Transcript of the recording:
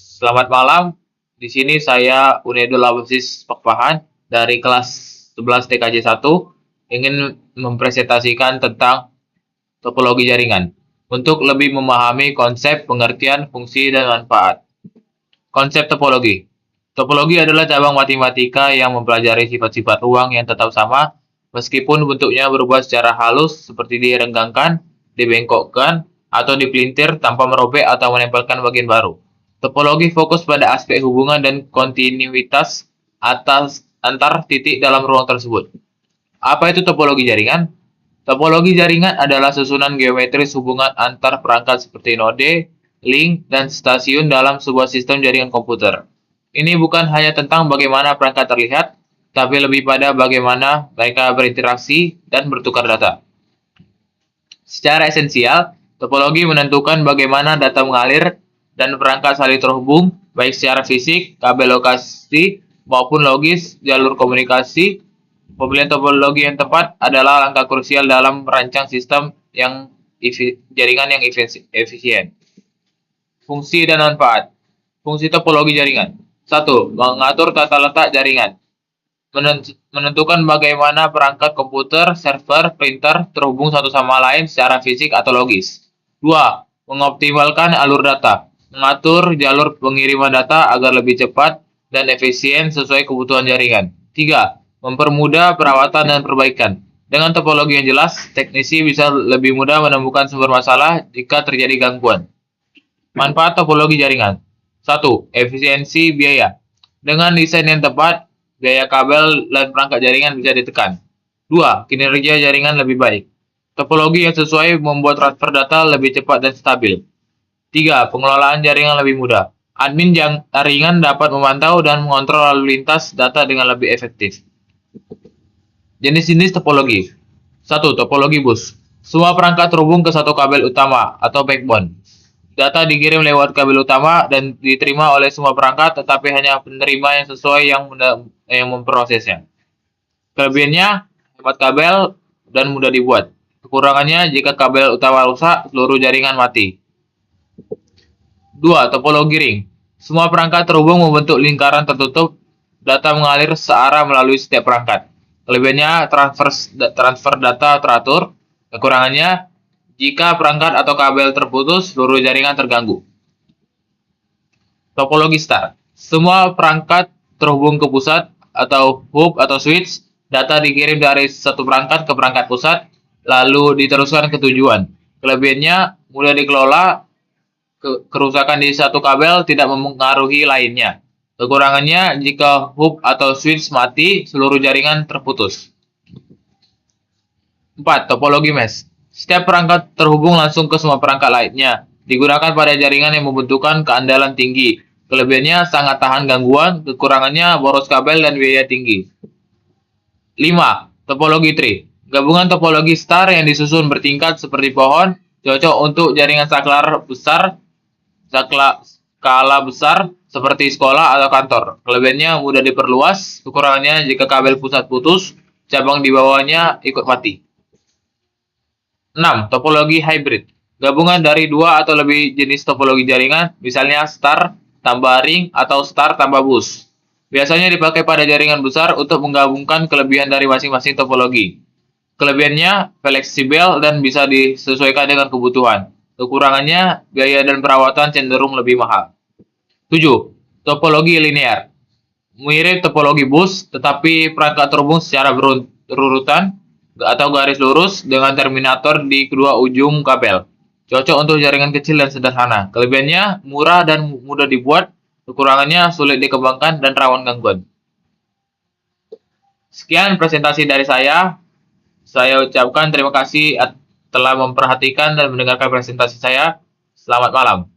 Selamat malam. Di sini saya Unedul Abasis Pakpahan dari kelas 11 TKJ 1 ingin mempresentasikan tentang topologi jaringan untuk lebih memahami konsep, pengertian, fungsi, dan manfaat. Konsep topologi. Topologi adalah cabang matematika yang mempelajari sifat-sifat ruang yang tetap sama meskipun bentuknya berubah secara halus seperti direnggangkan, dibengkokkan, atau dipelintir tanpa merobek atau menempelkan bagian baru. Topologi fokus pada aspek hubungan dan kontinuitas antar titik dalam ruang tersebut. Apa itu topologi jaringan? Topologi jaringan adalah susunan geometris hubungan antar perangkat seperti node, link, dan stasiun dalam sebuah sistem jaringan komputer. Ini bukan hanya tentang bagaimana perangkat terlihat, tapi lebih pada bagaimana mereka berinteraksi dan bertukar data. Secara esensial, topologi menentukan bagaimana data mengalir dan perangkat saling terhubung, baik secara fisik, kabel lokasi, maupun logis, jalur komunikasi. Pemilihan topologi yang tepat adalah langkah krusial dalam merancang sistem jaringan yang efisien. Fungsi dan manfaat. Fungsi topologi jaringan. 1. Mengatur tata letak jaringan. Menentukan bagaimana perangkat komputer, server, printer terhubung satu sama lain secara fisik atau logis. 2. Mengoptimalkan alur data. Mengatur jalur pengiriman data agar lebih cepat dan efisien sesuai kebutuhan jaringan. 3. Mempermudah perawatan dan perbaikan. Dengan topologi yang jelas, teknisi bisa lebih mudah menemukan sumber masalah jika terjadi gangguan. Manfaat topologi jaringan. 1. Efisiensi biaya. Dengan desain yang tepat, biaya kabel dan perangkat jaringan bisa ditekan. 2. Kinerja jaringan lebih baik. Topologi yang sesuai membuat transfer data lebih cepat dan stabil. 3. Pengelolaan jaringan lebih mudah. Admin jaringan dapat memantau dan mengontrol lalu lintas data dengan lebih efektif. Jenis-jenis topologi. 1. Topologi bus. Semua perangkat terhubung ke satu kabel utama atau backbone. Data dikirim lewat kabel utama dan diterima oleh semua perangkat, tetapi hanya penerima yang sesuai yang memprosesnya. Kelebihannya, hemat kabel dan mudah dibuat. Kekurangannya, jika kabel utama rusak, seluruh jaringan mati. 2. Topologi ring. Semua perangkat terhubung membentuk lingkaran tertutup, data mengalir searah melalui setiap perangkat. Kelebihannya, transfer data teratur. Kekurangannya, jika perangkat atau kabel terputus, seluruh jaringan terganggu. Topologi star. Semua perangkat terhubung ke pusat atau hub atau switch, data dikirim dari satu perangkat ke perangkat pusat, lalu diteruskan ke tujuan. Kelebihannya, mudah dikelola, kerusakan di satu kabel tidak mempengaruhi lainnya. Kekurangannya, jika hub atau switch mati, seluruh jaringan terputus. 4. Topologi mesh. Setiap perangkat terhubung langsung ke semua perangkat lainnya. Digunakan pada jaringan yang membutuhkan keandalan tinggi. Kelebihannya sangat tahan gangguan, kekurangannya boros kabel dan biaya tinggi. 5. Topologi tree. Gabungan topologi star yang disusun bertingkat seperti pohon, cocok untuk jaringan skala besar seperti sekolah atau kantor. Kelebihannya mudah diperluas, kekurangannya jika kabel pusat putus, cabang di bawahnya ikut mati. 6. Topologi hybrid. Gabungan dari dua atau lebih jenis topologi jaringan, misalnya star tambah ring atau star tambah bus. Biasanya dipakai pada jaringan besar untuk menggabungkan kelebihan dari masing-masing topologi. Kelebihannya fleksibel dan bisa disesuaikan dengan kebutuhan. Kekurangannya, biaya dan perawatan cenderung lebih mahal. 7. Topologi linear. Mirip topologi bus, tetapi perangkat terhubung secara berurutan atau garis lurus dengan terminator di kedua ujung kabel. Cocok untuk jaringan kecil dan sederhana. Kelebihannya murah dan mudah dibuat, kekurangannya sulit dikembangkan dan rawan gangguan. Sekian presentasi dari saya. Saya ucapkan terima kasih telah memperhatikan dan mendengarkan presentasi saya. Selamat malam.